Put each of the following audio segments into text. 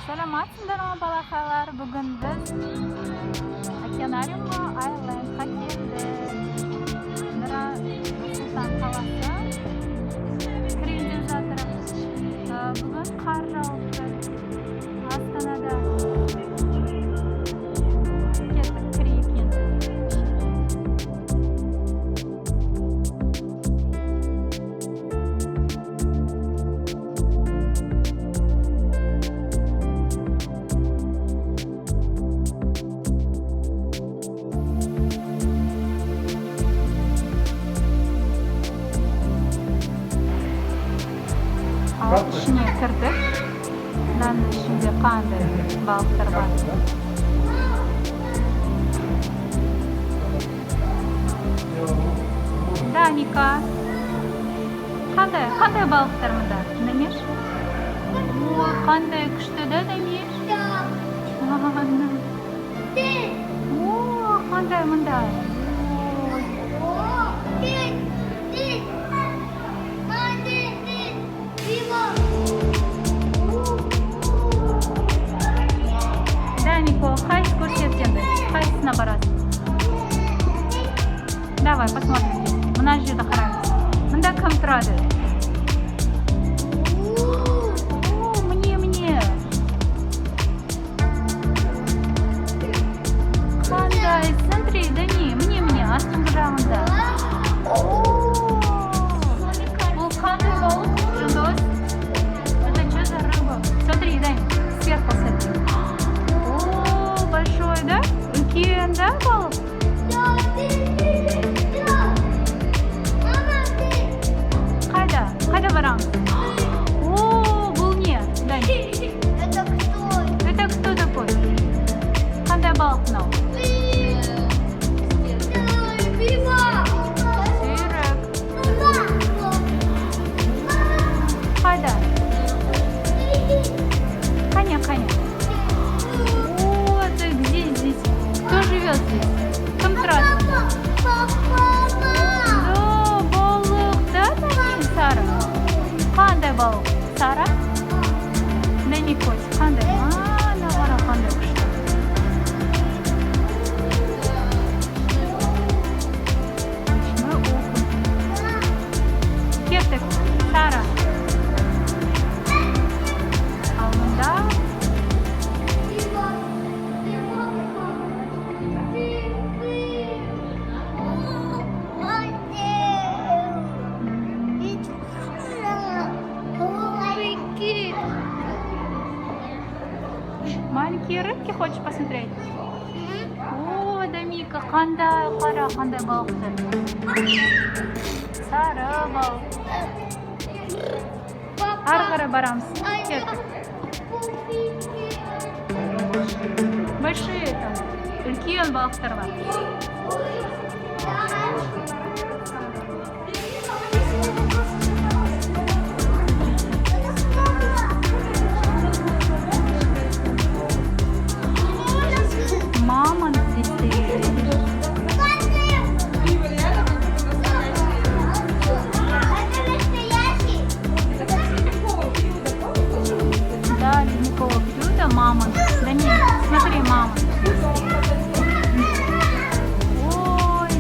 Саламатсыздарбы балакайлар? Бүгін біз океанариумға Айлендқа келдік. Мына Нұр-Сұлтан қаласы кірейін деп жатырмыз. Бүгін қар жауып тұр. Астанада кеттік, кірейік енді. İçine kırdık. Mıнаның ішінде қандай балықтар бар? Даника. Қандай балықтар мұнда? Дамеш? Қандай күшті да, Дамеш? Қандай мұнда? Данико, қайсы көрсетсеңді? Қайсысына барасың? Давай, посмотрим. Мына жерде қараңыз. Мында кім тұрады? Міне. Қандай? Смотри, Дани, міне, астыңғы жағында. Бұл қандай балық? Жандос? Это что за рыба? Смотри, Дани, сверху смотри. Большой, да? Үлкен, да, балық? Қайда барамыз? Бұл не? Это кто такой? Қандай балық мынау? Сүйрік. Қайда? Қане? Ты где здесь? Кто живет здесь? Кім тұрады? Балық, да, Дани? Сара. Қандай балық? Сара? Дани котик, қандай? Нағара қандай күшті. Ночной окунь. Кеттік, Сара. Ал мұнда маленькие рыбки хочешь посмотреть? О, Дамика, қандай балықтар. Сары балық. Ары қарай барамыз. Кеттік. Большие там. Үлкен балықтар бар. Мамонт здесь стоит. Да, ледниковое блюдо, мамонт. Да нет, смотри, мамонт. Ой,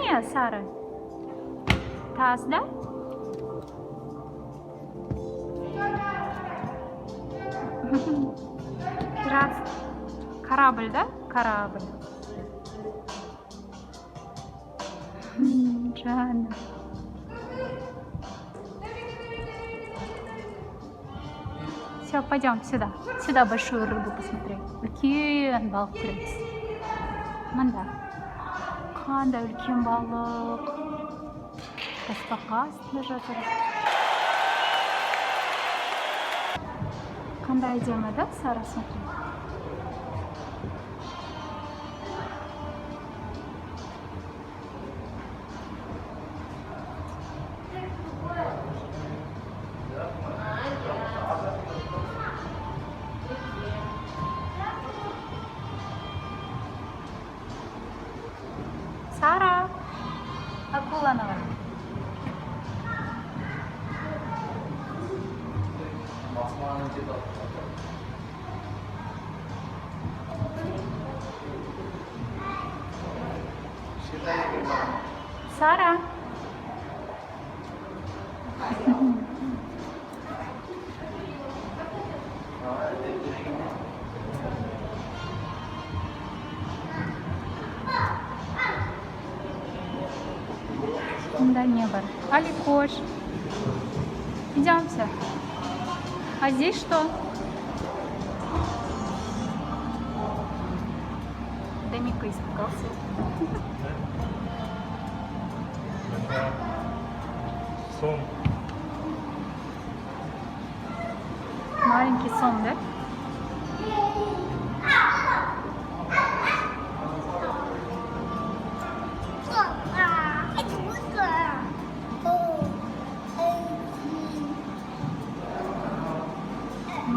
не, Сара? Таз, да? Раз. Корабль, да? Корабль. Жанна. Все, пойдем сюда. Сюда большую рыбу посмотреть. Үлкен балық көреміз. Мында. Қандай үлкен балық. Тасбақа астында жатыр. Қандай әдемі, да, Сара, смотри. Сара, акуланы бар. Сара. Да, не бар. Аликош. Идемте. А здесь что? Домика испугался. Сон. Маленький сон, да?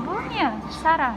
Буня, Сара.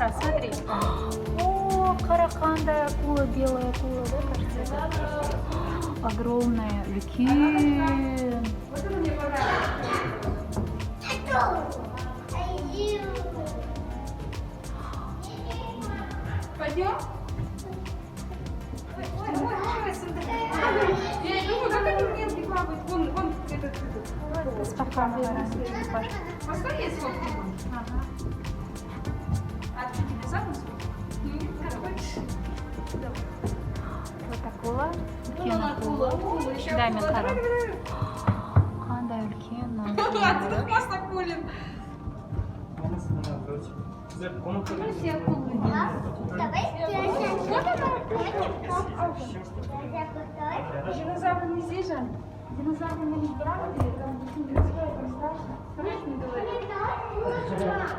Сара, смотри. О, караканда акула, белая акула, да, кажется? Это? Огромная, люки. Пойдем? Я думаю, как они мелкие плавают. Вон этот. Спокойно. Постой, есть фотки. Ага. А ты тебе запуск? Вот акула. Үлкен акула. Дай мне карам. Қандай үлкен акула. А ты так классно акулин. Динозавры не здесь же? Динозавры не брали, там не страшно. Страшно говорить.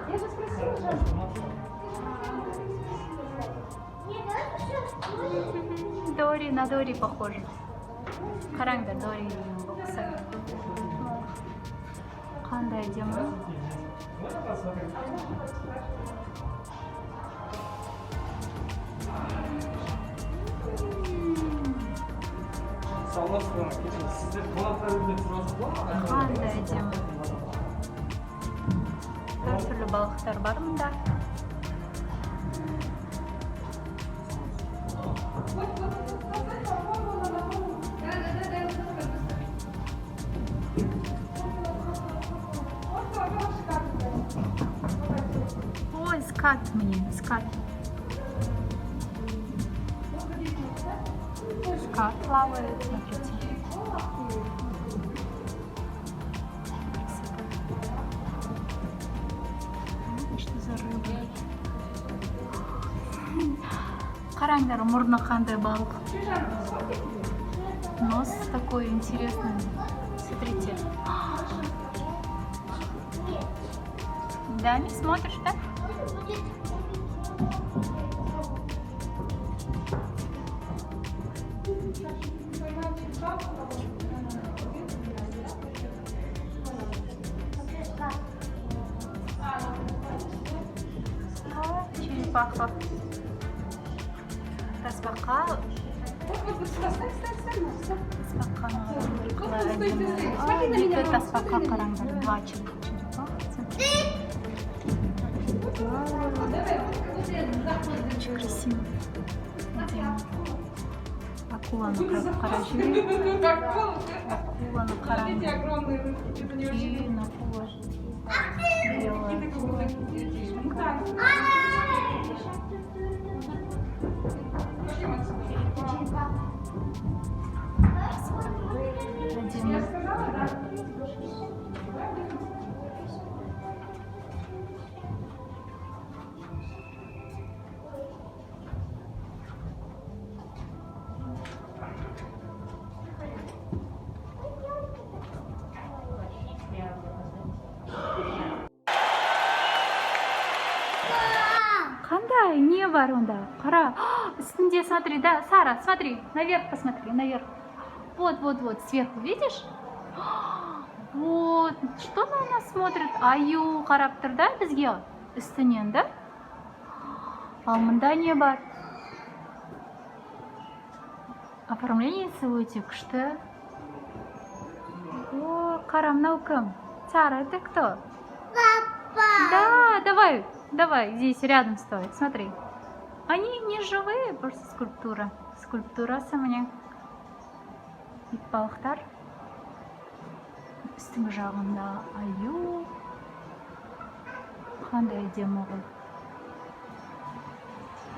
Я же спросила же. Дори, на Дори похоже. Қараңдар, Дори ұқсайды. Қандай әдемі. Қандай әдемі. Әртүрлі балықтар бар мұнда. Ой, скат мне, скат. Скат плавает, смотрите. Что за рыба? Қараңдар, мұрны қандай балық. Нос такой интересный. Смотрите. Да, не смотришь, да? Черепаха. Тасбақа. Это тасбақа, қараңдар, два черепаха. Очень красиво. Акула на караже. Акула на караже. Акула. Белая акула. Қандай, не бар онда? Қара, үстінде, смотри, да, Сара, смотри, наверх посмотри, наверх. Вот, сверху, видишь? Вот, что на нас смотрит? Аю, қарап тұр да, бізге үстінен, да? Ал мұнда не бар? Оформлениесі өте күшті. О, қара, мынау кім? Сара, это кто? Папа! Да, давай, здесь рядом стой, смотри. Они не живые, просто скульптура. Скульптурасы міне. Итбалықтар. Үстіңгі жағында аю. Қандай әдемі ғой.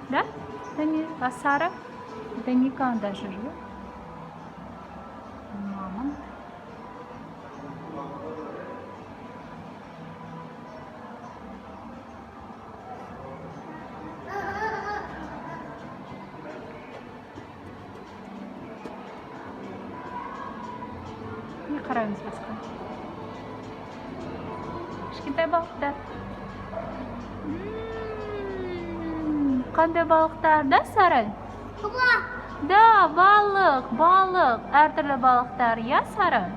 Да? Дамир, а Сара? Дамика анда жүрді. Мамам. Не қараймыз басқа. Кішкентай балықтар. Қандай балықтар, да, Сара? Да, балық. Әртүрлі балықтар, я, Сара?